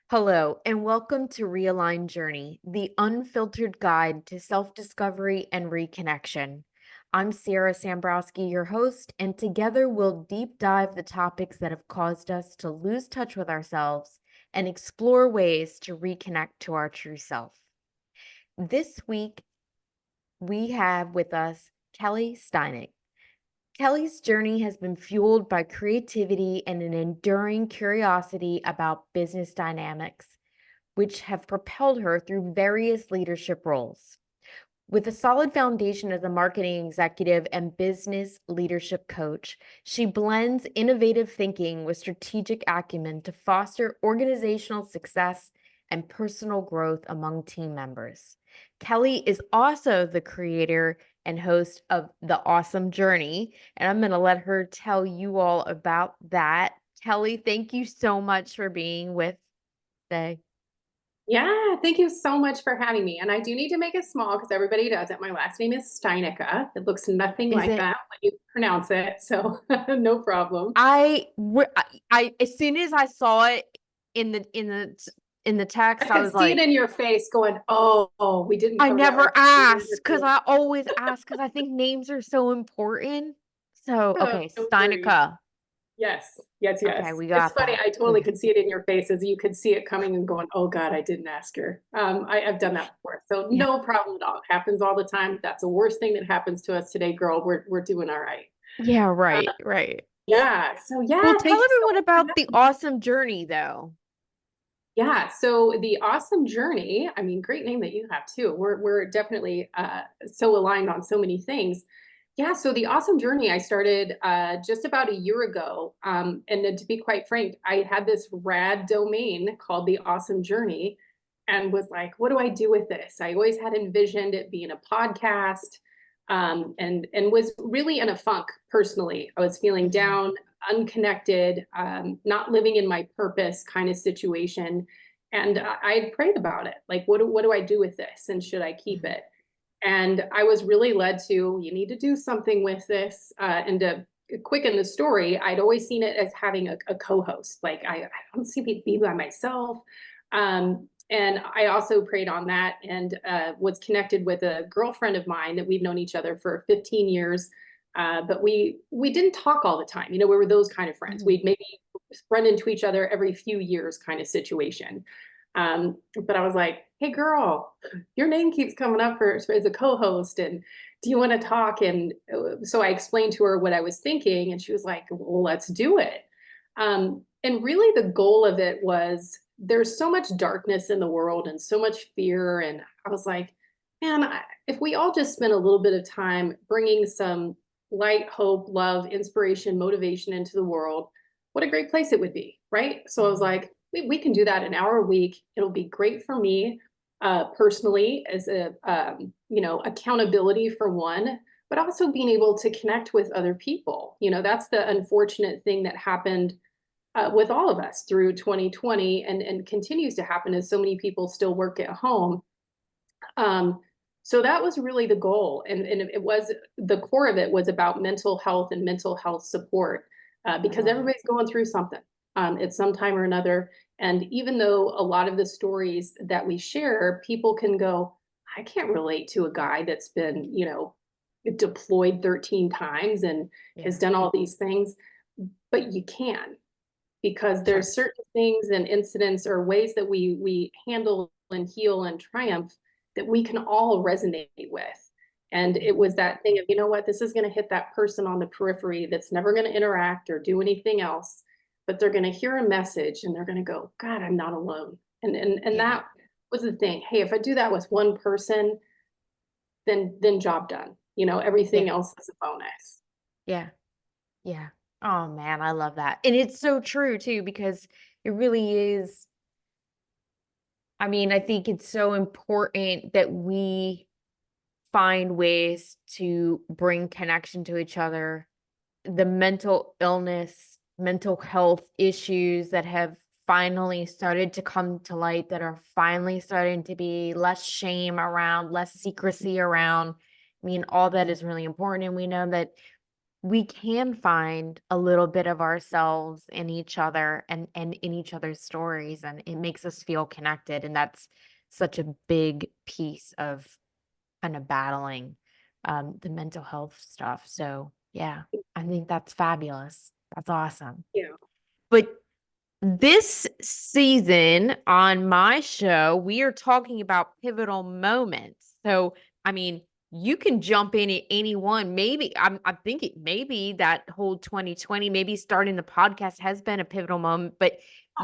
Hello, and welcome to Realign Journey, the unfiltered guide to self-discovery and reconnection. I'm Sarah Sambrowski, your host, and together we'll deep dive the topics that have caused us to lose touch with ourselves and explore ways to reconnect to our true self. This week, we have with us Kelle Steinecke. Kelle's journey has been fueled by creativity and an enduring curiosity about business dynamics, which have propelled her through various leadership roles. With a solid foundation as a marketing executive and business leadership coach, she blends innovative thinking with strategic acumen to foster organizational success and personal growth among team members. Kelle is also the creator and host of The Awesome Journey, and I'm going to let her tell you all about that. Kelle, thank you so much for being with today. Yeah, thank you so much for having me. And I do need to make it small because everybody does it. My last name is Steinecke. It looks nothing Is like it? that when you pronounce it, so no problem. I as soon as I saw it in the I text, I could was see it like, in your face going, oh, we didn't I cover that never right. asked because I always ask because I think names are so important. So, Oh, okay, no worries. Steinicke. Yes, yes, Okay, yes. we It's got funny. that. I We totally got could see it in your face as you could see it coming and going, oh God, I didn't ask her. I've done that before. So yeah. no problem at all. It happens all the time. That's the worst thing that happens to us today, girl. We're doing all right. Yeah, Uh, right, right. yeah. So Well, yeah, tell thank you so everyone much for about the having me. awesome journey though. Yeah, so the awesome journey, I mean, great name that you have too. We're definitely so aligned on so many things. Yeah, so the awesome journey I started just about a year ago. And then to be quite frank, I had this rad domain called the Awesome Journey and was like, what do I do with this? I always had envisioned it being a podcast, and was really in a funk personally. I was feeling Mhm. down, unconnected, not living in my purpose kind of situation. And I had prayed about it. Like, what do I do with this? And should I keep Mhm. it? And I was really led to, you need to do something with this. And to quicken the story, I'd always seen it as having a co-host. Like, I don't see me be by myself. And I also prayed on that and was connected with a girlfriend of mine that we've known each other for 15 years. But we didn't talk all the time. You know, we were those kind of friends. Mhm. We'd maybe run into each other every few years kind of situation. But I was like, hey, girl, your name keeps coming up as a co-host, and do you want to talk? And so I explained to her what I was thinking, and she was like, well, let's do it. And really the goal of it was, there's so much darkness in the world and so much fear. And I was like, man, if we all just spent a little bit of time bringing some light, hope, love, inspiration, motivation into the world, what a great place it would be, right? So I was Mhm. like, we can do that an hour a week. It'll be great for me personally as a accountability for one, but also being able to connect with other people. You know, that's the unfortunate thing that happened with all of us through 2020 and continues to happen as so many people still work at home. Um, so that was really the goal. And it was, the core of it was about mental health and mental health support, I because love it. everybody's going through something at some time or another. And even though a lot of the stories that we share, people can go, I can't relate to a guy that's been, deployed 13 times and has Yeah, done all these things, but you can, because sure. there's certain things and incidents or ways that we handle and heal and triumph that we can all resonate with. And it Mhm. was that thing of, you know what, this is going to hit that person on the periphery that's never going to interact or do anything else, but they're going to hear a message and they're going to go, God, I'm not alone. And Yeah, that was the thing. Hey, if I do that with one person, then job done. You know, everything yeah, else is a bonus. yeah, yeah. Oh man, I love that. And it's so true too, because it really is. I mean, I think it's so important that we find ways to bring connection to each other. The mental illness, mental health issues that have finally started to come to light, that are finally starting to be less shame around, less secrecy around. I mean, all that is really important. And we know that we can find a little bit of ourselves in each other and in each other's stories, and it makes us feel connected. And that's such a big piece of kind of battling the mental health stuff. So yeah, I think that's fabulous. That's awesome. Yeah. But this season on my show, we are talking about pivotal moments. So, I mean, you can jump in at any one. Maybe I'm thinking maybe that whole 2020, maybe starting the podcast has been a pivotal moment, but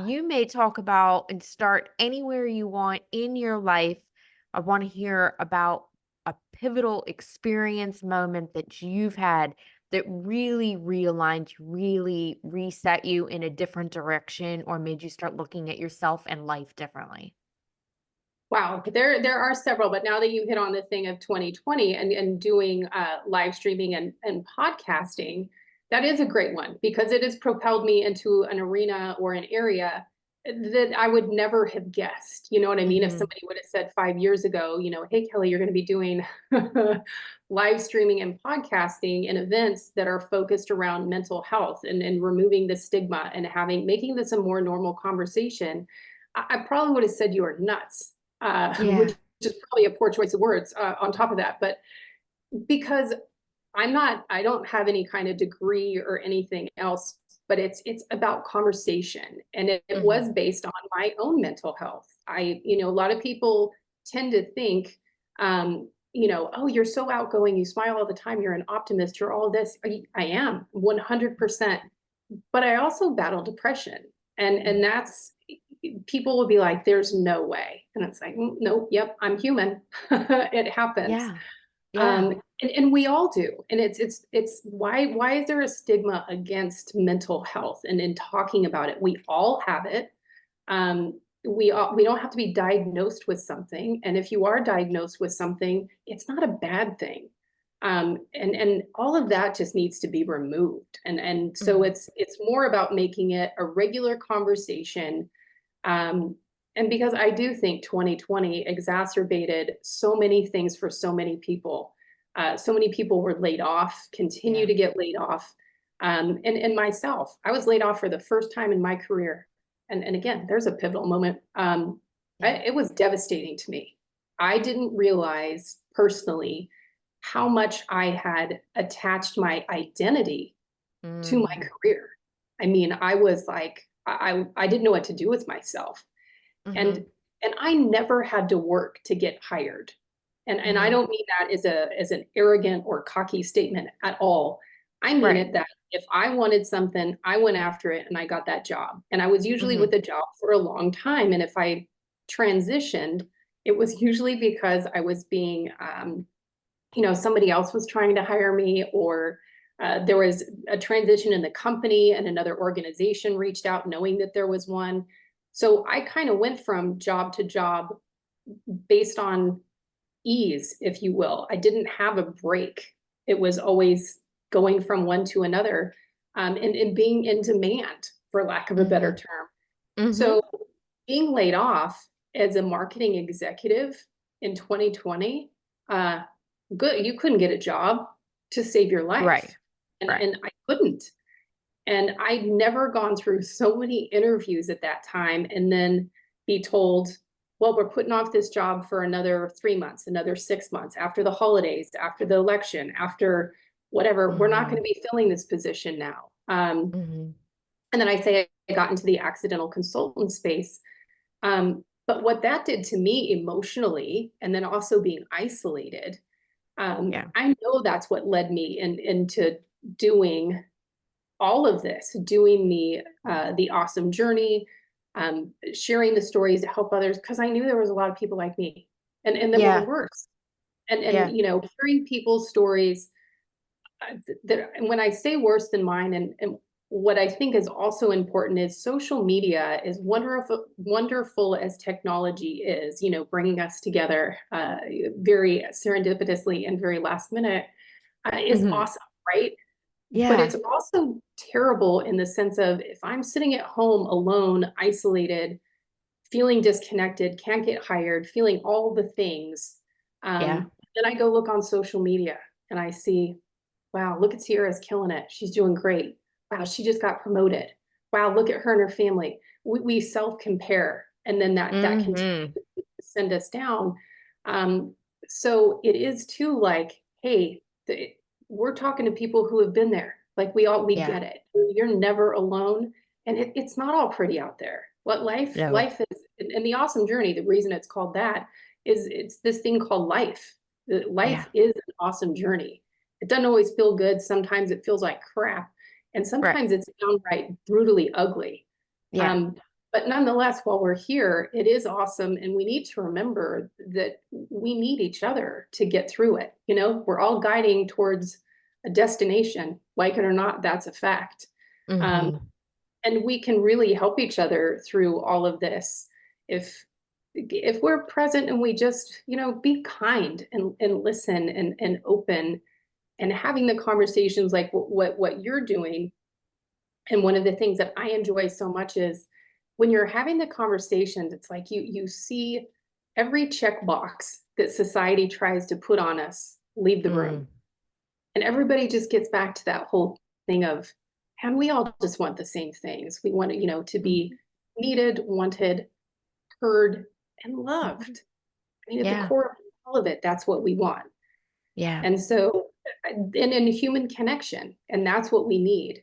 you may talk about and start anywhere you want in your life. I want to hear about a pivotal experience moment that you've had that really realigned you, really reset you in a different direction, or made you start looking at yourself and life differently? Wow, there are several, but now that you hit on the thing of 2020 and doing live streaming and podcasting, that is a great one because it has propelled me into an arena or an area that I would never have guessed. You know what I mean? If Mhm. somebody would have said 5 years ago, hey, Kelly, you're going to be doing live streaming and podcasting and events that are focused around mental health and removing the stigma and making this a more normal conversation, I probably would have said you are nuts, which Yeah. is probably a poor choice of words on top of that. But because I don't have any kind of degree or anything else, but it's about conversation. And it was Mhm. based on my own mental health. A lot of people tend to think, oh, you're so outgoing, you smile all the time, you're an optimist, you're all this. I am 100%. But I also battle depression. Mhm. And that's people will be like, there's no way. And it's like, nope, yep, I'm human. It happens. Yeah. Yeah. And we all do. And it's why is there a stigma against mental health and in talking about it? We all have it. We don't have to be diagnosed with something. And if you are diagnosed with something, it's not a bad thing. And all of that just needs to be removed. And so Mhm. it's more about making it a regular conversation. Um, and because I do think 2020 exacerbated so many things for so many people. So many people were laid off, continue Yeah. to get laid off. And myself, I was laid off for the first time in my career. And again, there's a pivotal moment. Yeah. It was devastating to me. I didn't realize personally how much I had attached my identity to my Mm. career. I mean, I was like, I didn't know what to do with myself. And Mhm. and I never had to work to get hired. And I Mhm. don't mean that as an arrogant or cocky statement at all. I mean Right. it that if I wanted something, I went after it and I got that job. And I was usually with Mhm. the job for a long time. And if I transitioned, it was usually because I was being somebody else was trying to hire me, or there was a transition in the company and another organization reached out knowing that there was one. So I kind of went from job to job based on ease, if you will. I didn't have a break. It was always going from one to another, and being in demand, for lack of a better Mhm. term. Mhm. So being laid off as a marketing executive in 2020, uh, good, you couldn't get a job to save your Right. life. And Right. and I couldn't. And I'd never gone through so many interviews at that time and then be told, well, we're putting off this job for another 3 months, another 6 months, after the holidays, after the election, after whatever, we're not going to Mhm. be filling this position now. Mhm. And then I say I got into the accidental consultant space. But what that did to me emotionally, and then also being isolated, Yeah. I know that's what led me into doing all of this, doing the awesome journey, sharing the stories to help others, because I knew there was a lot of people like me, and that were Yeah. worse. And Yeah. hearing people's stories, that and when I say worse than mine, and what I think is also important is social media is wonderful as technology is, bringing us together very serendipitously and very last minute, is Mhm. awesome, right? But Yeah. it's also terrible in the sense of if I'm sitting at home alone, isolated, feeling disconnected, can't get hired, feeling all the things, Yeah. then I go look on social media and I see, wow, look at Sierra's killing it. She's doing great. Wow, she just got promoted. Wow, look at her and her family. We self-compare, and then that continues Mm-hmm. to send us down. Um, so it is too like, hey, we're talking to people who have been there. Like we Yeah. get it. You're never alone, and it's not all pretty out there. What No. life is, and the awesome journey. The reason it's called that is it's this thing called life. Life Yeah. is an awesome journey. It doesn't always feel good. Sometimes it feels like crap, and Right. sometimes it's downright brutally ugly. Yeah. Um, but nonetheless, while we're here, it is awesome, and we need to remember that we need each other to get through it. You know, we're all guiding towards a destination, like it or not, that's a fact. Um, Mm-hmm. and we can really help each other through all of this if we're present and we just, be kind and listen and open and having the conversations like what you're doing. And one of the things that I enjoy so much is when you're having the conversations, it's like you see every checkbox that society tries to put on us leave the room. Mm. And everybody just gets back to that whole thing of, and we all just want the same things. We want to, to be needed, wanted, heard, and Mhm. loved. I mean, at the Yeah. core of all of it, that's what we want. Yeah. And so, and in human connection, and that's what we need.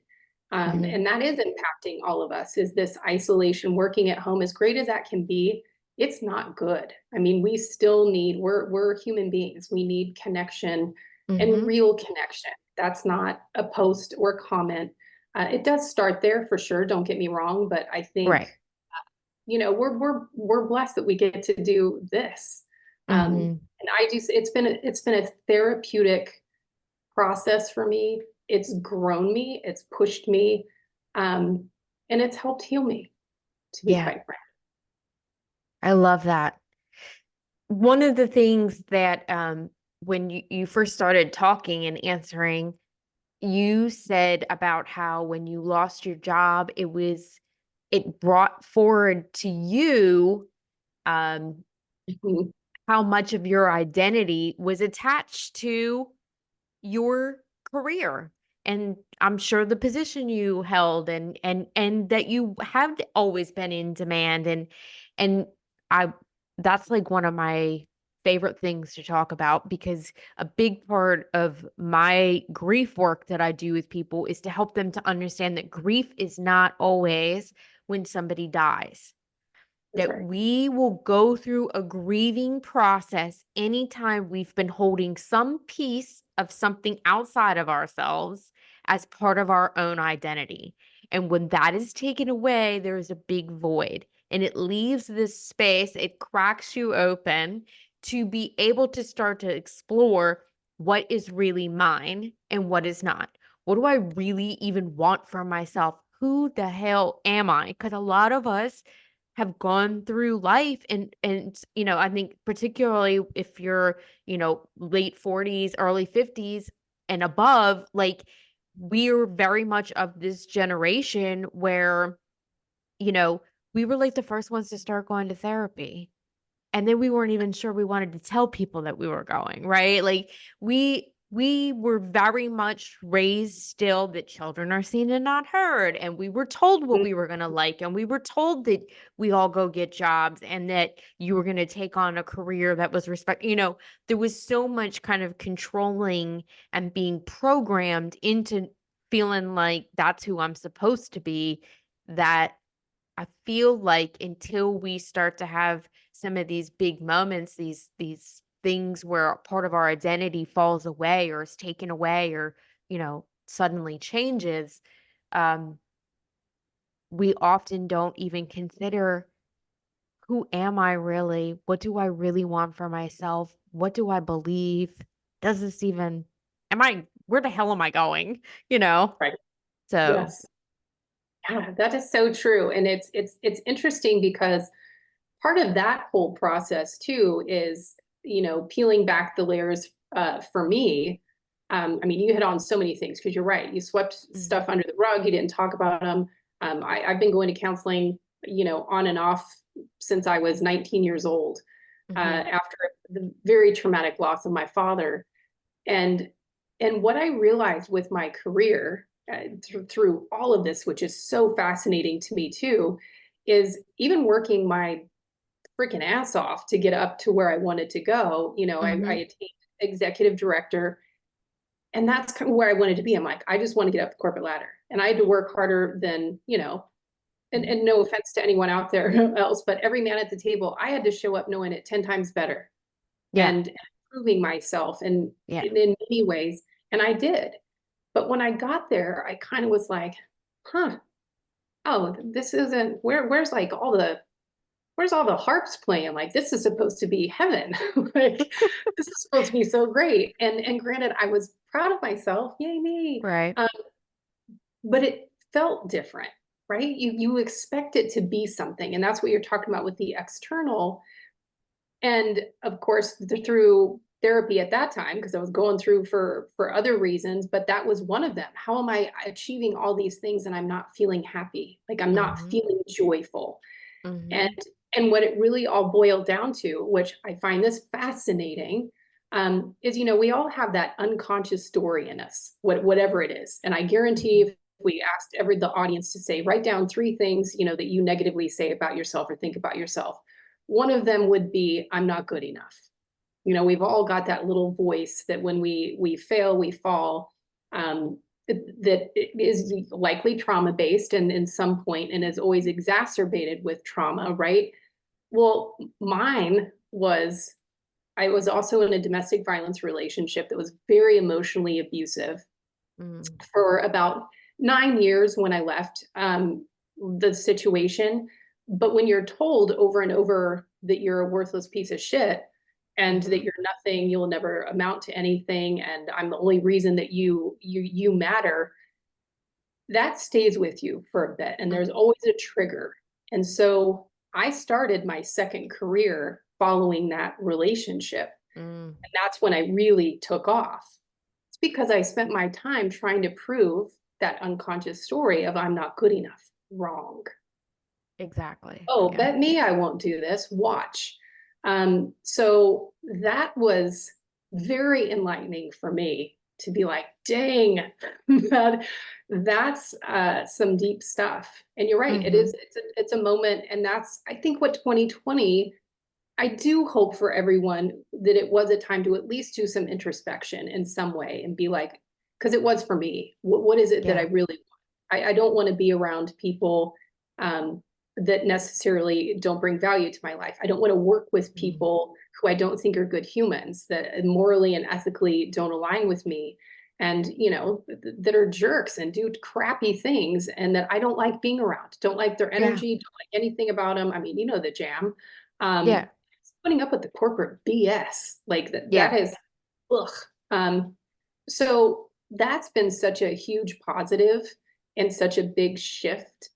Hmm. And that is impacting all of us is this isolation, working at home, as great as that can be, it's not good. I mean, we still need, we're human beings. We need connection and Hmm. real connection. That's not a post or comment. It does start there for sure. Don't get me wrong, but I think Right. we're blessed that we get to do this. Hmm. And I do. It's been a therapeutic process for me. It's grown me. It's pushed me, um, and it's helped heal me. To be Yeah. quite frank. I love that. One of the things that when you first started talking and answering, you said about how when you lost your job, it brought forward to you um Mhm. how much of your identity was attached to your career, and I'm sure the position you held, and that you have always been in demand, and I that's like one of my favorite things to talk about, because a big part of my grief work that I do with people is to help them to understand that grief is not always when somebody dies, That's that right. we will go through a grieving process anytime we've been holding some piece of something outside of ourselves as part of our own identity. And when that is taken away, there is a big void, and it leaves this space, it cracks you open to be able to start to explore what is really mine and what is not. What do I really even want for myself? Who the hell am I? Because a lot of us have gone through life, and I think particularly if you're, late 40s, early 50s and above, like, we're very much of this generation where, you know, we were like the first ones to start going to therapy. And then we weren't even sure we wanted to tell people that we were going, right? Like, we were very much raised still that children are seen and not heard, and we were told what Mhm. we were going to like, and we were told that we all go get jobs, and that you were going to take on a career that was there was so much kind of controlling and being programmed into feeling like that's who I'm supposed to be, that I feel like until we start to have some of these big moments, these things where part of our identity falls away or is taken away, or, suddenly changes, um, we often don't even consider, who am I really? What do I really want for myself? What do I believe? Does this even where the hell am I going? You know? Right. So, Yes. Yeah, that is so true. And it's interesting because part of that whole process too is, peeling back the layers for me. I mean, you hit on so many things because you're right. You swept mhm, stuff under the rug. You didn't talk about them. I've been going to counseling, on and off since I was 19 years old, mhm, after the very traumatic loss of my father. And And what I realized with my career through all of this, which is so fascinating to me too, is even working my freaking ass off to get up to where I wanted to go. I Mm-hmm. attained executive director, and that's kind of where I wanted to be. I'm like, I just want to get up the corporate ladder, and I had to work harder than and no offense to anyone out there else, but every man at the table, I had to show up knowing it 10 times better Yeah. and proving myself and Yeah. in many ways. And I did. But when I got there, I kind of was like, huh, oh, this isn't where's all the harps playing? Like this is supposed to be heaven. Like this is supposed to be so great. And granted, I was proud of myself, yay me. Right. But it felt different, right? You expect it to be something, and that's what you're talking about with the external. And of course, through therapy at that time, because I was going through for other reasons, but that was one of them. How am I achieving all these things and I'm not feeling happy? Like I'm not Mm-hmm. feeling joyful. And Mm-hmm. and what it really all boiled down to, which I find this fascinating, is we all have that unconscious story in us, whatever it is. And I guarantee if we asked the audience to say, write down three things, that you negatively say about yourself or think about yourself. One of them would be, I'm not good enough. We've all got that little voice that when we fail, we fall. That is likely trauma based and in some point and is always exacerbated with trauma, right? Well, mine was I was also in a domestic violence relationship that was very emotionally abusive Mm-hmm. for about 9 years when I left the situation. But when you're told over and over that you're a worthless piece of shit and Mm-hmm. that you're nothing, you'll never amount to anything, and I'm the only reason that you matter, that stays with you for a bit. And there's always a trigger. And so I started my second career following that relationship. Mm-hmm. And that's when I really took off. It's because I spent my time trying to prove that unconscious story of I'm not good enough wrong. Exactly. Oh, Yeah. bet me I won't do this. Watch. So that was very enlightening for me to be like, dang, that that's some deep stuff. And you're right, it Mm-hmm. is. It's a moment, and that's I think what 2020. I do hope for everyone that it was a time to at least do some introspection in some way and be like, because it was for me. What is it that I Yeah. really want? I don't want to be around people um, that necessarily don't bring value to my life. I don't want to work with Mm-hmm. people who I don't think are good humans, that morally and ethically don't align with me, and that are jerks and do crappy things, and that I don't like being around. Don't like their Yeah. energy. Don't like anything about them. I mean, the jam. Um, Yeah. putting up with the corporate BS like that Yeah. is ugh. Um, so that's been such a huge positive and such a big shift.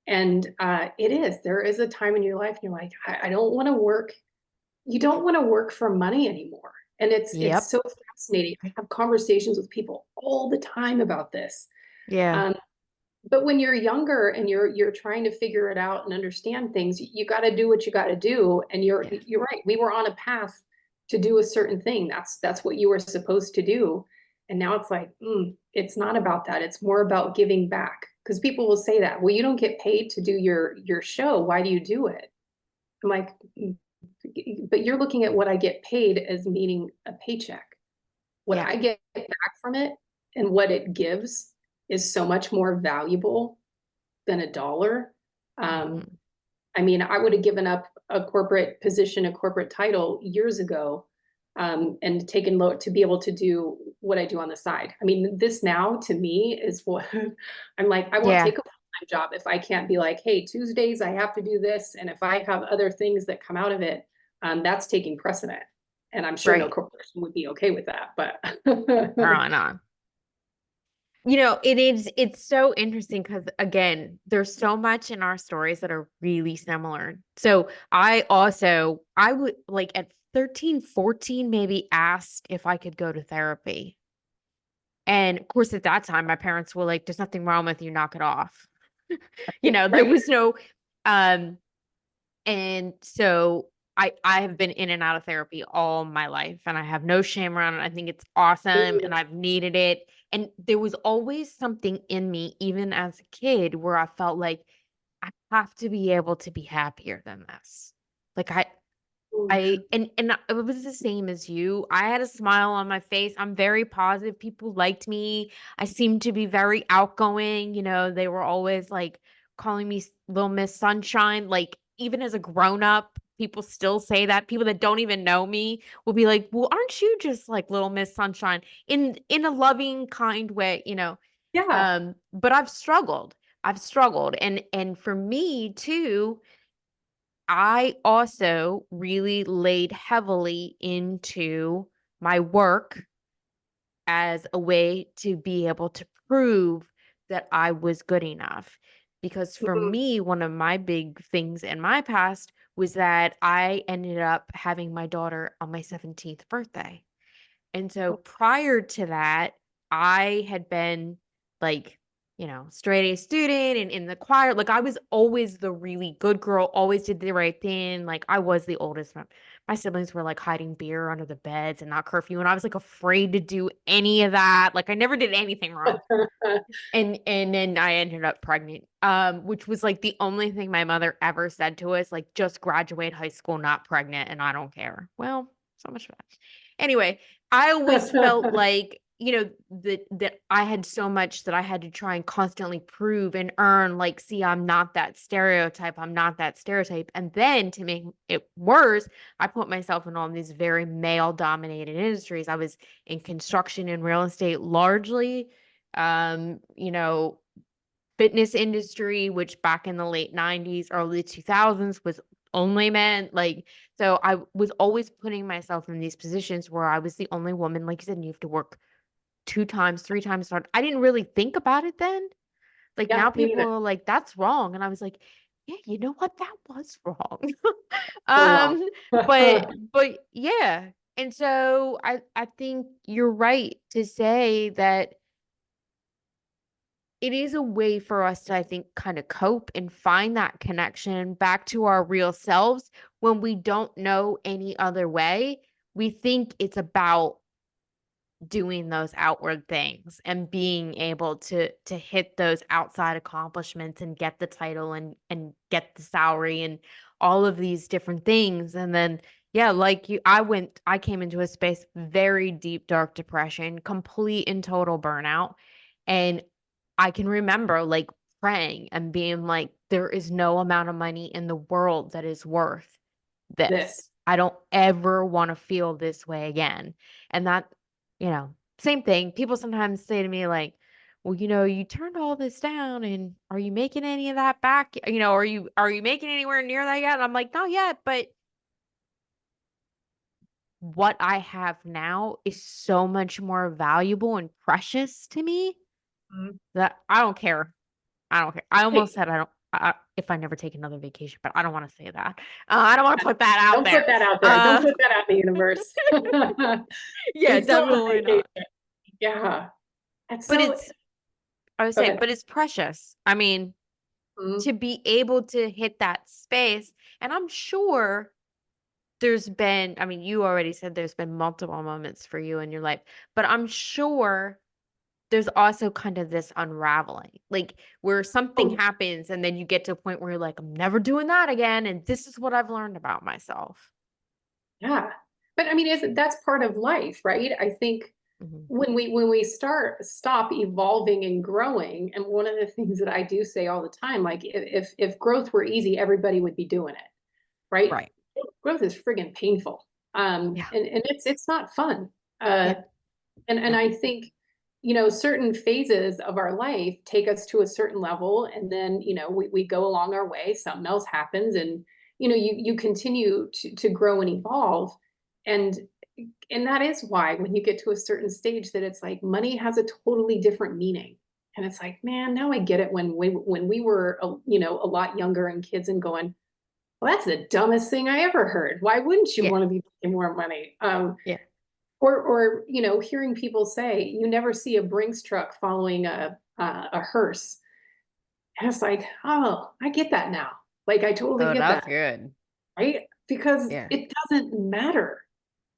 And there is a time in your life and you're like, I don't want to work. You don't want to work for money anymore. And it's Yep. so fascinating. I have conversations with people all the time about this. Yeah. Um, but when you're younger and you're trying to figure it out and understand things, you got to do what you got to do. And you're Yeah. you're right. We were on a path to do a certain thing. That's what you were supposed to do. And now it's like, it's not about that. It's more about giving back. Because people will say that, well, you don't get paid to do your show. Why do you do it? I'm like, but you're looking at what I get paid as meaning a paycheck. What Yeah. I get back from it and what it gives is so much more valuable than a dollar. Um, Mm-hmm. I mean, I would have given up a corporate position, a corporate title years ago, and taken low to be able to do what I do on the side. I mean, this now to me is what I'm like, I won't Yeah. take a full-time job if I can't be like, hey, Tuesdays I have to do this. And if I have other things that come out of it, that's taking precedent. And I'm sure no Right. corporation would be okay with that, but Right on. It's so interesting because again, there's so much in our stories that are really similar. So I would like at 13, 14, maybe asked if I could go to therapy. And of course, at that time, my parents were like, there's nothing wrong with you, knock it off. There right. was no, um, and so I have been in and out of therapy all my life, and I have no shame around it. I think it's awesome, and I've needed it. And there was always something in me, even as a kid, where I felt like I have to be able to be happier than this. Like Oh, I man. and it was the same as you. I had a smile on my face. I'm very positive. People liked me. I seemed to be very outgoing. They were always like calling me Little Miss Sunshine. Like even as a grown up, people still say that. People that don't even know me will be like, "Well, aren't you just like Little Miss Sunshine?" In a loving, kind way. Yeah. But I've struggled. I've struggled, and for me too, I also really laid heavily into my work as a way to be able to prove that I was good enough. Because for Mhm. me, one of my big things in my past was that I ended up having my daughter on my 17th birthday. And so prior to that, I had been like, straight A student and in the choir. Like I was always the really good girl, always did the right thing. Like I was the oldest. My siblings were like hiding beer under the beds and not curfew. And I was like afraid to do any of that. Like I never did anything wrong. And then I ended up pregnant, which was, like, the only thing my mother ever said to us, like, "Just graduate high school, not pregnant, and I don't care." Well, so much for that. Anyway, I always felt like, that I had so much that I had to try and constantly prove and earn, like, "See, I'm not that stereotype," and then to make it worse, I put myself in all these very male-dominated industries. I was in construction and real estate largely, um, you know, fitness industry, which back in the late 90s, early 2000s was only men. Like, so I was always putting myself in these positions where I was the only woman. Like you said, and you have to work 2 times, 3 times hard. I didn't really think about it then. Like Yeah, now me people neither. are like, that's wrong. And I was like, yeah, you know what? That was wrong. So wrong. um, but yeah. And so I think you're right to say that it is a way for us to, I think, kind of cope and find that connection back to our real selves when we don't know any other way. We think it's about doing those outward things and being able to hit those outside accomplishments and get the title and get the salary and all of these different things. And then yeah, like I came into a space, very deep dark depression, complete and total burnout. And I can remember like praying and being like, there is no amount of money in the world that is worth This. this. I don't ever want to feel this way again. And that, same thing. People sometimes say to me like, well, you turned all this down and are you making any of that back? Are you making anywhere near that yet? And I'm like, not yet, but what I have now is so much more valuable and precious to me Mhm. that I don't care. I don't care. I almost Hey, said I don't if I never take another vacation, but I don't wanna say that. I don't wanna yeah, put that out don't put there. that out there. Don't Uh, put that out in the universe. yeah, It's still a definitely vacation. not. Yeah. That's But so it's I was Go saying, ahead. but it's precious. I mean, Mhm. to be able to hit that space, and I'm sure I mean, you already said there's been multiple moments for you in your life, but I'm sure there's also kind of this unraveling, like, where something Oh, happens and then you get to a point where you're like, "I'm never doing that again, and this is what I've learned about myself." yeah. But I mean, is that's part of life, right? I think Mhm. when we stop evolving and growing, and one of the things that I do say all the time, like if growth were easy, everybody would be doing it, right? Right. Growth is friggin' painful. Yeah. And it's not fun. Uh, Yeah. and No. I think, certain phases of our life take us to a certain level, and then, we go along our way, something else happens, and, you continue to grow and evolve. And that is why when you get to a certain stage that it's like money has a totally different meaning. And it's like, man, now I get it when we were, a lot younger and kids and going, well, that's the dumbest thing I ever heard. Why wouldn't you Yeah. want to be making more money? Yeah. Or hearing people say you never see a Brinks truck following a hearse, and it's like, oh, I get that now. Like I totally Oh, get that's that, good. right? because Yeah. it doesn't matter.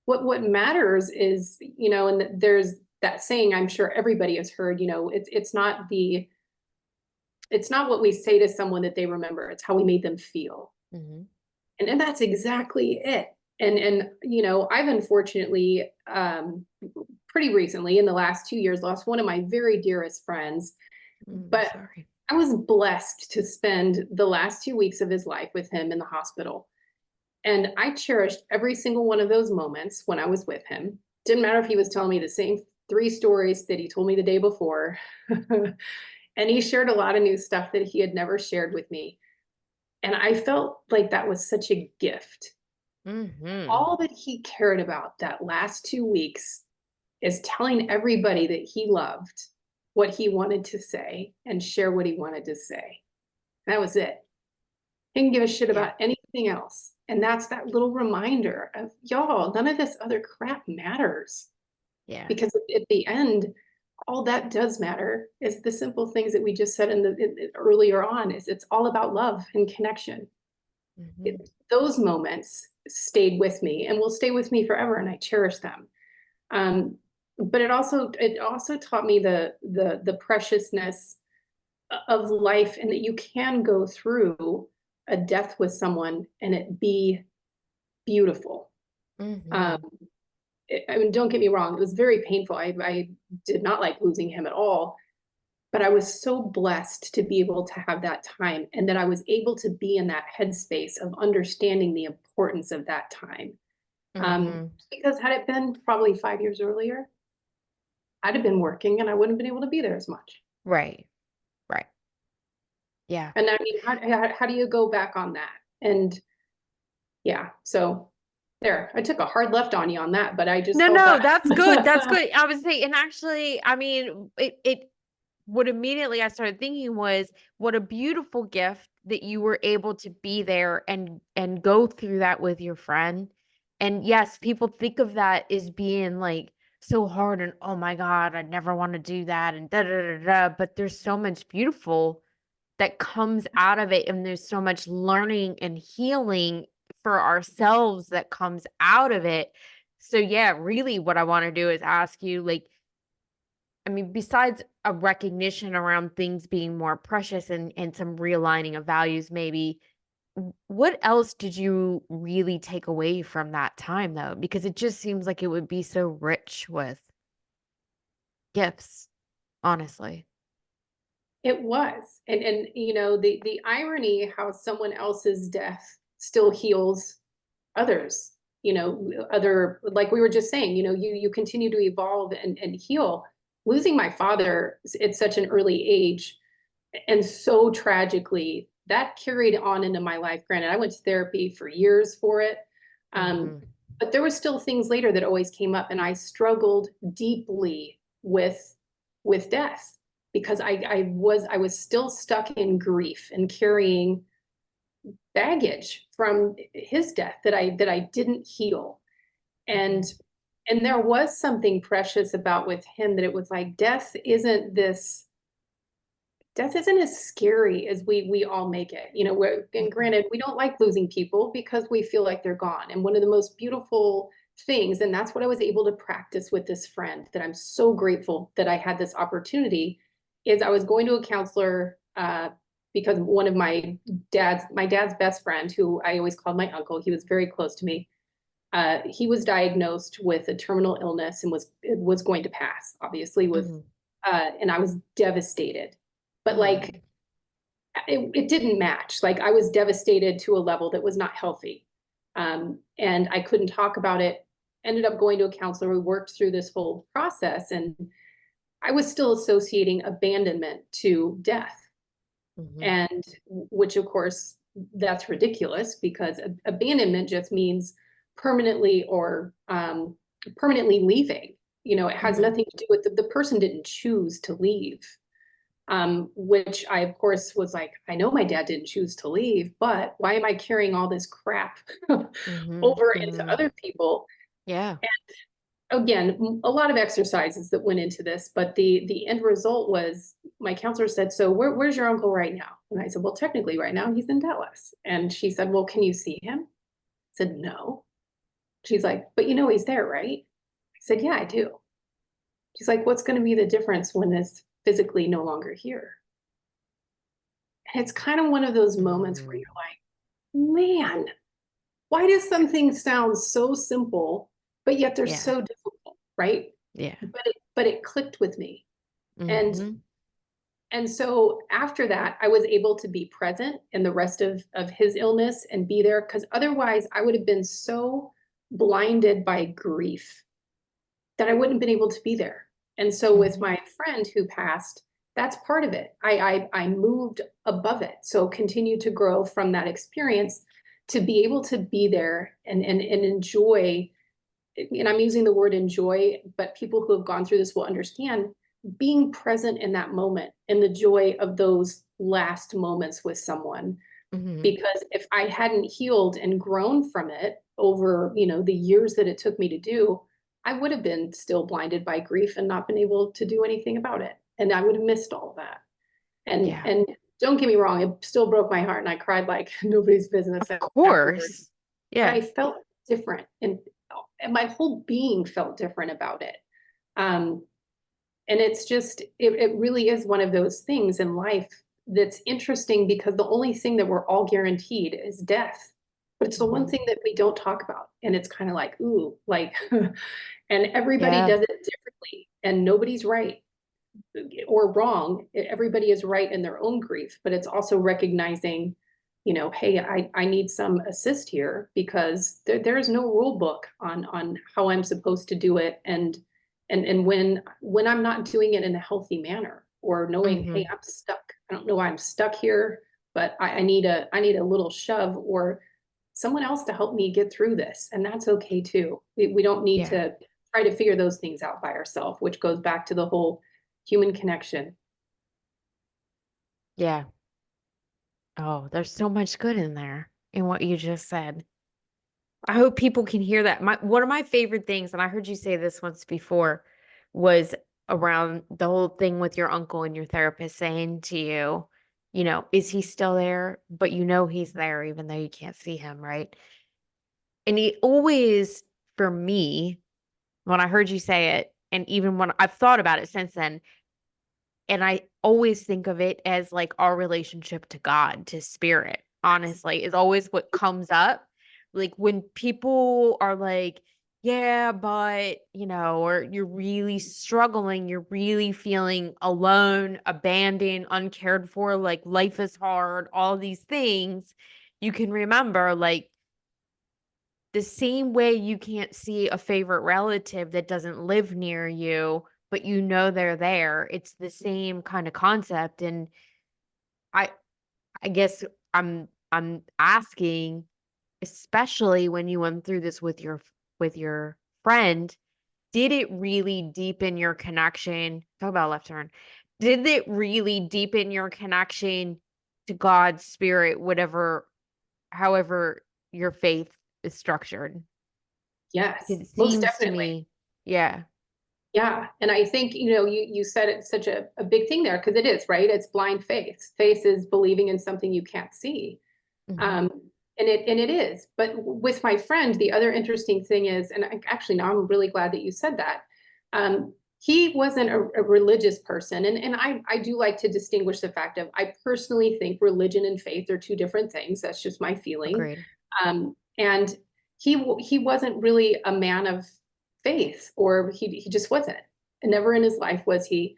What matters is, and there's that saying I'm sure everybody has heard, it's not what we say to someone that they remember, it's how we made them feel. Hmm. And that's exactly it. And I've unfortunately pretty recently in the last 2 years lost one of my very dearest friends. Mm, But sorry. I was blessed to spend the last 2 weeks of his life with him in the hospital. And I cherished every single one of those moments when I was with him. Didn't matter if he was telling me the same three stories that he told me the day before. And he shared a lot of new stuff that he had never shared with me. And I felt like that was such a gift. Hmm. All that he cared about that last 2 weeks is telling everybody that he loved what he wanted to say and share what he wanted to say. That was it. He didn't give a shit Yeah. about anything else. And that's that little reminder of y'all, none of this other crap matters. Yeah. Because at the end, all that does matter is the simple things that we just said earlier on is it's all about love and connection. Hmm. Those moments stayed with me and will stay with me forever, and I cherish them. Um, but it also taught me the preciousness of life, and that you can go through a death with someone and it be beautiful. Um, Hmm. I mean, don't get me wrong, it was very painful. I did not like losing him at all, but I was so blessed to be able to have that time, and that I was able to be in that headspace of understanding the importance of that time. Hmm. Because had it been probably 5 years earlier, I'd have been working and I wouldn't have been able to be there as much. Right. Right. Yeah. And I mean, how do you go back on that? And yeah, so there, I took a hard left on you on that, but I just No, felt no, that. that's good. That's good. I would say, and actually, I mean, it what immediately I started thinking was what a beautiful gift that you were able to be there and go through that with your friend. And yes, people think of that as being like so hard and oh my God, I never want to do that and da da da da. But there's so much beautiful that comes out of it, and there's so much learning and healing for ourselves that comes out of it. So yeah, really what I want to do is ask you, like, I mean, besides a recognition around things being more precious and some realigning of values, maybe, what else did you really take away from that time though? Because it just seems like it would be so rich with gifts, honestly. It was. And the irony how someone else's death still heals others, other, like we were just saying, you continue to evolve and heal. Losing my father at such an early age and so tragically, that carried on into my life. Granted, I went to therapy for years for it. Um, Mhm. but there were still things later that always came up, and I struggled deeply with death because I was still stuck in grief and carrying baggage from his death that I didn't heal. And Mhm. and there was something precious about with him, that it was like death isn't as scary as we all make it. And Mhm. granted, we don't like losing people because we feel like they're gone. And one of the most beautiful things, and that's what I was able to practice with this friend, that I'm so grateful that I had this opportunity, is I was going to a counselor because one of my dad's best friend, who I always called my uncle, he was very close to me. He was diagnosed with a terminal illness and was going to pass, obviously, Mhm. and I was devastated. But like Mm. it didn't match. Like I was devastated to a level that was not healthy. And I couldn't talk about it. Ended up going to a counselor. We worked through this whole process, and I was still associating abandonment to death. Mhm. And which, of course, that's ridiculous, because abandonment just means permanently or permanently leaving. It has Mhm. nothing to do with the person didn't choose to leave. Which I, of course, was like, I know my dad didn't choose to leave, but why am I carrying all this crap Mhm. over into Mhm. other people? Yeah. And again, a lot of exercises that went into this, but the end result was my counselor said, "So where's your uncle right now?" And I said, "Well, technically, right now he's in Dallas." And she said, "Well, can you see him?" I said, no. She's like, but you know he's there, right? I said, yeah, I do. She's like, what's going to be the difference when it's physically no longer here? And it's kind of one of those moments where Mm, you're like, man, why do some things sound so simple, but yet they're yeah. so difficult, right? Yeah. But it clicked with me. And Hmm. and so after that, I was able to be present in the rest of his illness and be there because otherwise I would have been so blinded by grief that I wouldn't have been able to be there. And so with Hmm. my friend who passed, that's part of it. I moved above it. So continue to grow from that experience to be able to be there and enjoy, and I'm using the word enjoy, but people who have gone through this will understand being present in that moment and the joy of those last moments with someone. Hmm. Because if I hadn't healed and grown from it over, the years that it took me to do, I would have been still blinded by grief and not been able to do anything about it. And I would have missed all of that. And Yeah. and don't get me wrong, it still broke my heart and I cried like nobody's business Of afterwards. course. But Yeah. I felt different and my whole being felt different about it. Um, and it's just, it really is one of those things in life that's interesting because the only thing that we're all guaranteed is death. But it's the one Hmm. thing that we don't talk about. And it's kind of like, ooh, like, and everybody Yeah. does it differently and nobody's right or wrong. Everybody is right in their own grief, but it's also recognizing, hey, I need some assist here because there is no rule book on how I'm supposed to do it and when I'm not doing it in a healthy manner or knowing, hey, Hmm. I'm stuck. I don't know why I'm stuck here, but I need a little shove or someone else to help me get through this. And that's okay too. We don't need Yeah. to try to figure those things out by ourselves, which goes back to the whole human connection. Yeah. Oh, there's so much good in there in what you just said. I hope people can hear that. One of my favorite things, and I heard you say this once before, was around the whole thing with your uncle and your therapist saying to you, is he still there? But he's there even though you can't see him, right? And he always, for me, when I heard you say it, and even when I've thought about it since then, and I always think of it as like our relationship to God, to spirit, honestly, is always what comes up. Like when people are like, yeah, but, or you're really struggling, you're really feeling alone, abandoned, uncared for, like life is hard, all these things, you can remember like the same way you can't see a favorite relative that doesn't live near you, but they're there. It's the same kind of concept. And I I guess I'm asking, especially when you went through this with your friend, did it really deepen your connection? Talk about a left turn. Did it really deepen your connection to God's spirit, however your faith is structured? Yes, Because it most seems to definitely. me, yeah. Yeah. And I think, you said it's such a big thing there because it is, right? It's blind faith. Faith is believing in something you can't see. Mhm. Um, and it is. But with my friend, the other interesting thing is, and actually now I'm really glad that you said that. He wasn't a religious person. And I do like to distinguish the fact of I personally think religion and faith are two different things. That's just my feeling. Agreed. And he wasn't really a man of faith, or he just wasn't. And never in his life was he.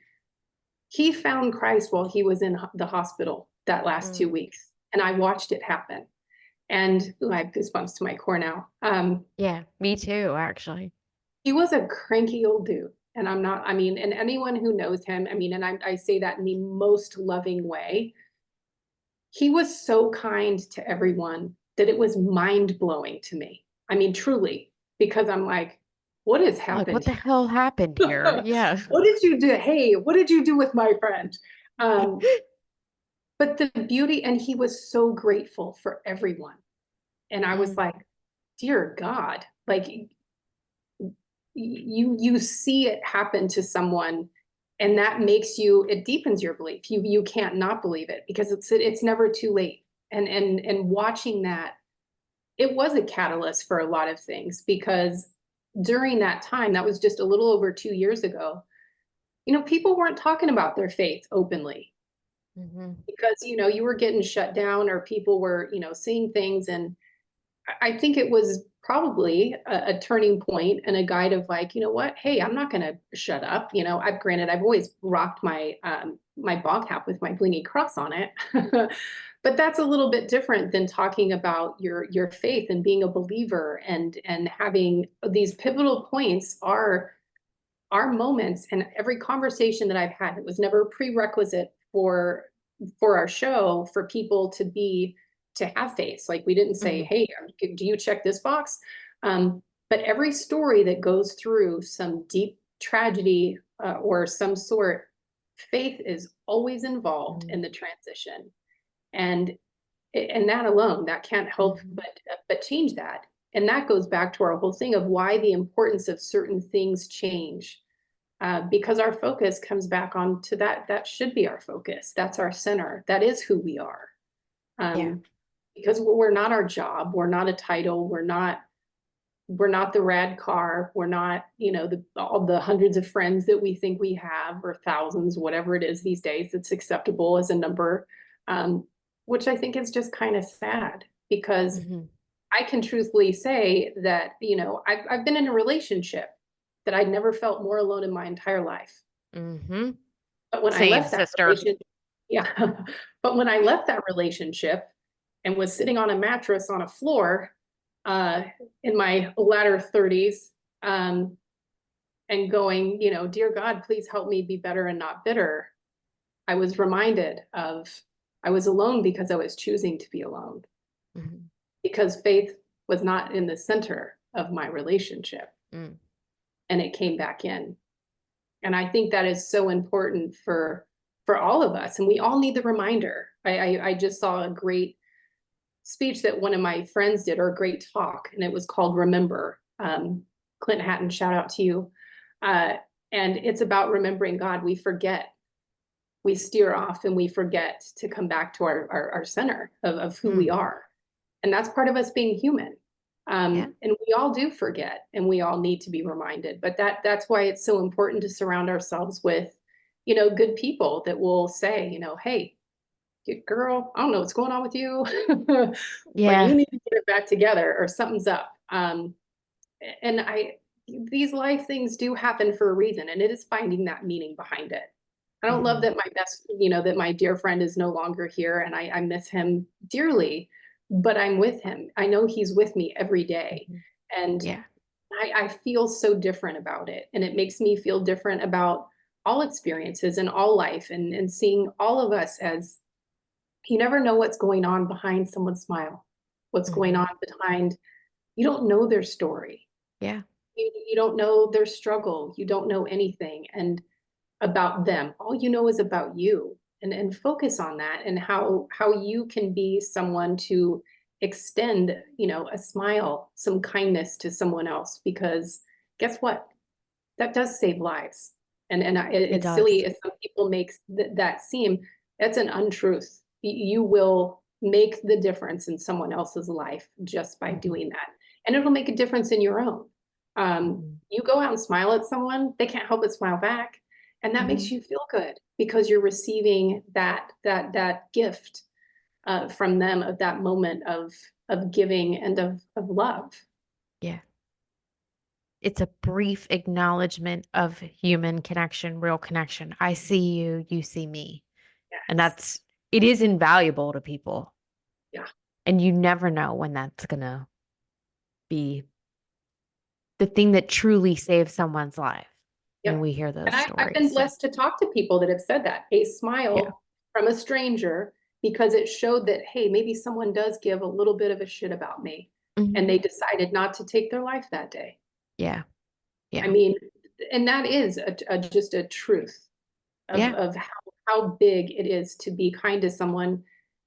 He found Christ while he was in the hospital that last two Mm. weeks, and I watched it happen. And ooh, I have goosebumps to my core now. Yeah, me too, actually. He was a cranky old dude. And I'm not, I mean, and anyone who knows him, I mean, and I say that in the most loving way. He was so kind to everyone that it was mind blowing to me. I mean, truly, because I'm like, what has Like, happened what the here? hell happened here? Yeah. What did you do? Hey, what did you do with my friend? Um, but the beauty, and he was so grateful for everyone. And I was Mm, like, dear God, like you see it happen to someone and that makes you, it deepens your belief. You can't not believe it because it's never too late. And watching that it was a catalyst for a lot of things because during that time, that was just a little over 2 years ago, people weren't talking about their faith openly Hmm. because, you were getting shut down or people were, seeing things. And I think it was probably a turning point and a guide of like, you know what? Hey, I'm not going to shut up. I've always rocked my ball cap with my blingy cross on it. But that's a little bit different than talking about your faith and being a believer and having these pivotal points are moments. And every conversation that I've had, it was never a prerequisite for our show for people to have faith. Like we didn't say, Hmm. hey, do you check this box? But every story that goes through some deep tragedy or some sort, faith is always involved Hmm. in the transition. And and that alone, that can't help Hmm. but change that. And that goes back to our whole thing of why the importance of certain things change, because our focus comes back on to that. That should be our focus. That's our center. That is who we are. Yeah. Um, because we're not our job. We're not a title. We're not the rad car. We're not, all the hundreds of friends that we think we have, or thousands, whatever it is these days that's acceptable as a number, um, which I think is just kind of sad because Hmm. I can truthfully say that, I've been in a relationship that I'd never felt more alone in my entire life. Hmm. But when I Same, left that sister. relationship, yeah, but when I left that relationship and was sitting on a mattress on a floor uh, in my latter 30s, and going, dear God, please help me be better and not bitter, I was reminded of I was alone because I was choosing to be alone, Hmm. because faith was not in the center of my relationship, Mm. and it came back in. And I think that is so important for all of us, and we all need the reminder. I just saw a great speech that one of my friends did, or a great talk, and it was called Remember. Clint Hatton, shout out to you. Uh, and it's about remembering God. We forget, we steer off, and we forget to come back to our center of who we Mm. are. And that's part of us being human. Yeah. And we all do forget, and we all need to be reminded. But that's why it's so important to surround ourselves with, good people that will say, hey, girl, I don't know what's going on with you, but Yeah. you need to get it back together, or something's up. And these life things do happen for a reason, and it is finding that meaning behind it. I don't love Hmm. that that my dear friend is no longer here, and I miss him dearly, but I'm with him. I know he's with me every day. Hmm. And Yeah. I feel so different about it. And it makes me feel different about all experiences and all life, and seeing all of us as, you never know what's going on behind someone's smile, what's going Hmm. on behind, you don't know their story. Yeah. You don't know their struggle. You don't know anything and about them. All you know is about you, and focus on that, and how you can be someone to extend, a smile, some kindness to someone else, because guess what? That does save lives. And It it's does. silly as some people make that seem. That's an untruth. You will make the difference in someone else's life just by Hmm. doing that, and it'll make a difference in your own. Hmm. You go out and smile at someone, they can't help but smile back, and that Hmm. makes you feel good because you're receiving that gift from them, of that moment of giving and of love. Yeah. It's a brief acknowledgement of human connection, real connection. I see you, you see me. And Yes. it is invaluable to people. Yeah. And you never know when that's going to be the thing that truly saves someone's life when Yep. we hear those And I've been stories. So, blessed to talk to people that have said that. A yeah. smile from a stranger, because it showed that, hey, maybe someone does give a little bit of a shit about me. And Hmm. they decided not to take their life that day. Yeah. I Yeah. mean, and that is just a truth Yeah. of how big it is to be kind to someone.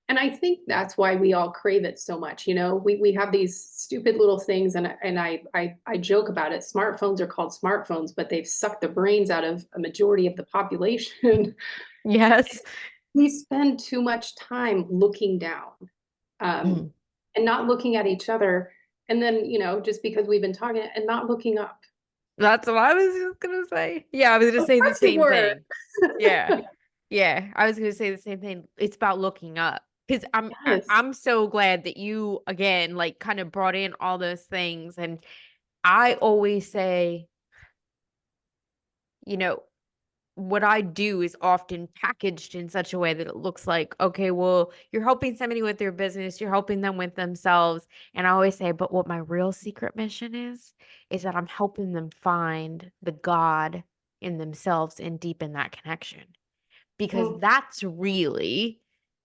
And I think that's why we all crave it so much. We have these stupid little things, and I joke about it. Smartphones are called smartphones, but they've sucked the brains out of a majority of the population. Yes. We spend too much time looking down. Um, Mm. and not looking at each other. And then, just because we've been talking and not looking up. That's what I was just gonna say. Yeah, I was gonna Of say the course you same were. thing. Yeah. Yeah, I was gonna say the same thing. It's about looking up because Yes. I'm so glad that you again like kind of brought in all those things. And I always say, you know, what I do is often packaged in such a way that it looks like, okay, well, you're helping somebody with their business, you're helping them with themselves. And I always say, but what my real secret mission is that I'm helping them find the God in themselves and deepen that connection. Because Mm, that's really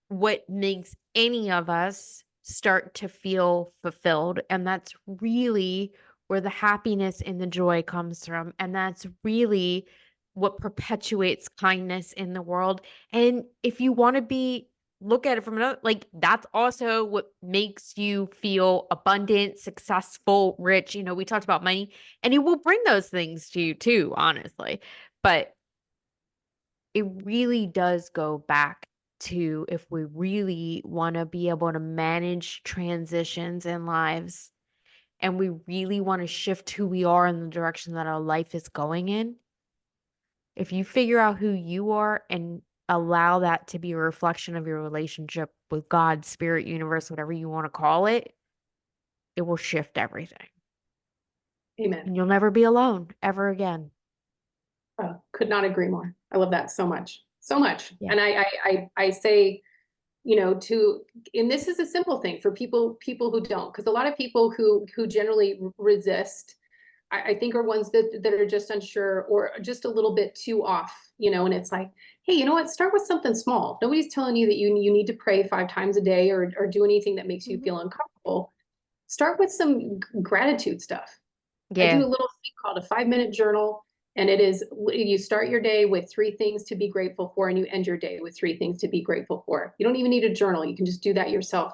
what makes any of us start to feel fulfilled. And that's really where the happiness and the joy comes from. And that's really what perpetuates kindness in the world. And if you want to look at it from another, like that's also what makes you feel abundant, successful, rich. We talked about money, and it will bring those things to you too, honestly. But it really does go back to if we really want to be able to manage transitions in lives and we really want to shift who we are in the direction that our life is going in. If you figure out who you are and allow that to be a reflection of your relationship with God, spirit, universe, whatever you want to call it, it will shift everything. amen. And you'll never be alone ever again. Oh, could not agree more. I love that so much. So much. Yeah. And I say, to, and this is a simple thing for people who don't, because a lot of people who generally resist, I think are ones that are just unsure or just a little bit too off, and it's like, hey, you know what? Start with something small. Nobody's telling you that you need to pray 5 times a day or do anything that makes you Mhm. feel uncomfortable. Start with some gratitude stuff. I do Yeah. a little thing called a 5-minute journal. And it is, you start your day with 3 things to be grateful for, and you end your day with 3 things to be grateful for. You don't even need a journal. You can just do that yourself.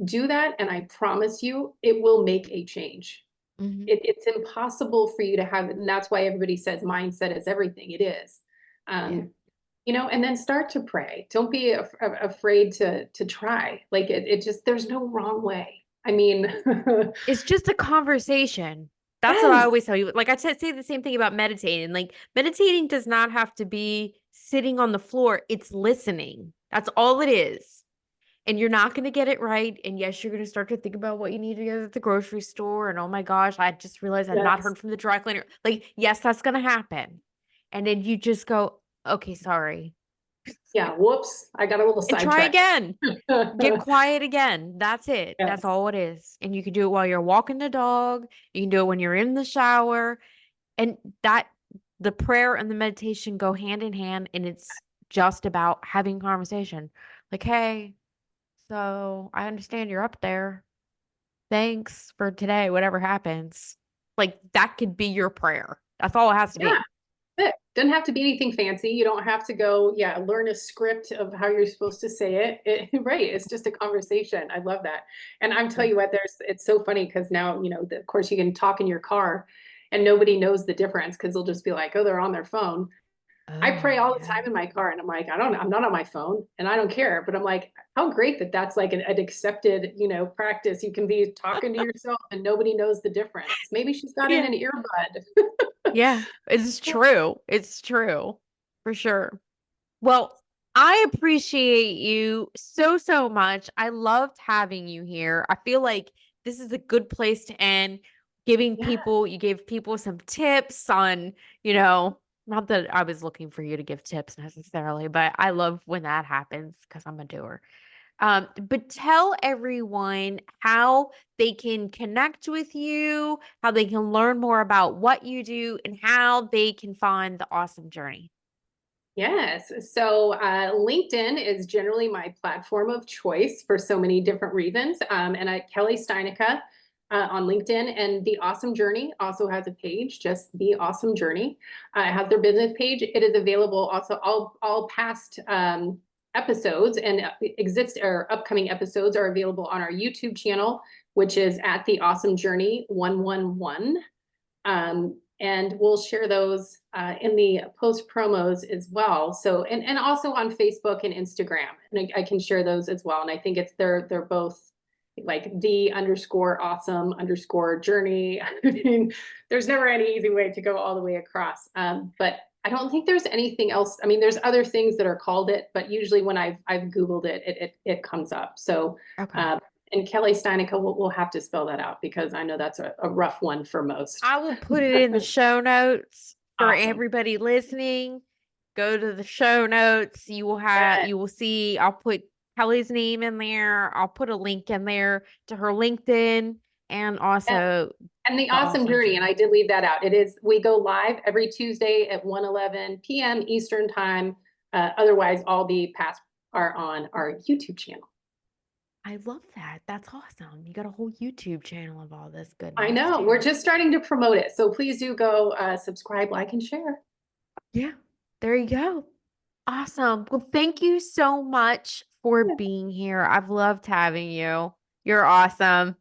Do that, and I promise you, it will make a change. Hmm. It's impossible for you to have, and that's why everybody says mindset is everything. It is. Yeah. Um, and then start to pray. Don't be afraid to try. Like it just, there's no wrong way. I mean, It's just a conversation. That's what I yes, always tell you. Like I said, say the same thing about meditating. Like meditating does not have to be sitting on the floor. It's listening. That's all it is. And you're not going to get it right. And yes, you're going to start to think about what you need to get at the grocery store. And oh my gosh, I just realized I've not yes. heard from the dry cleaner. Like, yes, that's going to happen. And then you just go, okay, sorry. Yeah, whoops, I got a little And try sidetracked. again. Get quiet again. That's it. That's Yes. all it is. And you can do it while you're walking the dog. You can do it when you're in the shower. And that the prayer and the meditation go hand in hand. And it's just about having conversation. Like, hey, so I understand you're up there. Thanks for today, whatever happens. Like that could be your prayer. That's all it has to Yeah. be. It doesn't have to be anything fancy. You don't have to go, yeah, learn a script of how you're supposed to say it. Right. It's just a conversation. I love that. And I'm tell Yeah. you what, it's so funny because now, of course you can talk in your car and nobody knows the difference because they'll just be like, oh, they're on their phone. I pray Oh, all the yeah. time in my car and I'm like, I'm not on my phone and I don't care. But I'm like, how great that that's like an accepted, practice. You can be talking to yourself and nobody knows the difference. Maybe she's got in Yeah. an earbud. Yeah. It's true. It's true. For sure. Well, I appreciate you so, so much. I loved having you here. I feel like this is a good place to end. Yeah. You gave people some tips on, not that I was looking for you to give tips necessarily, but I love when that happens because I'm a doer. But tell everyone how they can connect with you, how they can learn more about what you do, and how they can find the awesome journey. Yes. So LinkedIn is generally my platform of choice for so many different reasons. And Kelle Steinecke on LinkedIn, and The Awesome Journey also has a page, just The Awesome Journey. It has their business page. It is available also all past episodes and exist or upcoming episodes are available on our YouTube channel, which is at The Awesome Journey 111. And we'll share those in the post promos as well. So, and also on Facebook and Instagram, and I can share those as well. And I think they're both. like the underscore awesome underscore journey. I mean, there's never any easy way to go all the way across. But I don't think there's anything else. I mean, there's other things that are called it, but usually when I've Googled it, it comes up. So, Okay. uh, and Kelle Steinecke, we'll have to spell that out because I know that's a rough one for most. I will put it in the show notes for Awesome. everybody listening. Go to the show notes. Yeah. You will see I'll put Kelly's name in there. I'll put a link in there to her LinkedIn and also And the the awesome awesome journey, and I journey. did leave that out. It is, we go live every Tuesday at 1:11 p.m. Eastern time. Otherwise, all the past are on our YouTube channel. I love that. That's awesome. You got a whole YouTube channel of all this I goodness know we're too. just starting to promote it. So please do go subscribe, like, and share. Yeah. There you go. Awesome. Well, thank you so much for being here. I've loved having you. You're awesome.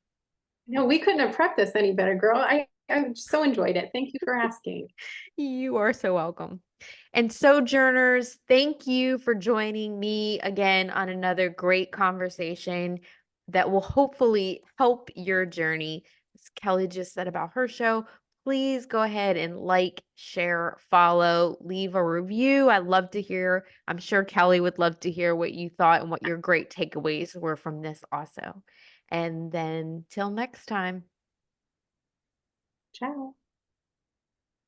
No, we couldn't have prepped this any better, girl. I so enjoyed it. Thank you for asking. You are so welcome. And sojourners, thank you for joining me again on another great conversation that will hopefully help your journey. As Kelly just said about her show, please go ahead and like, share, follow, leave a review. I'd love to hear. I'm sure Kelly would love to hear what you thought and what your great takeaways were from this also. And then till next time. Ciao.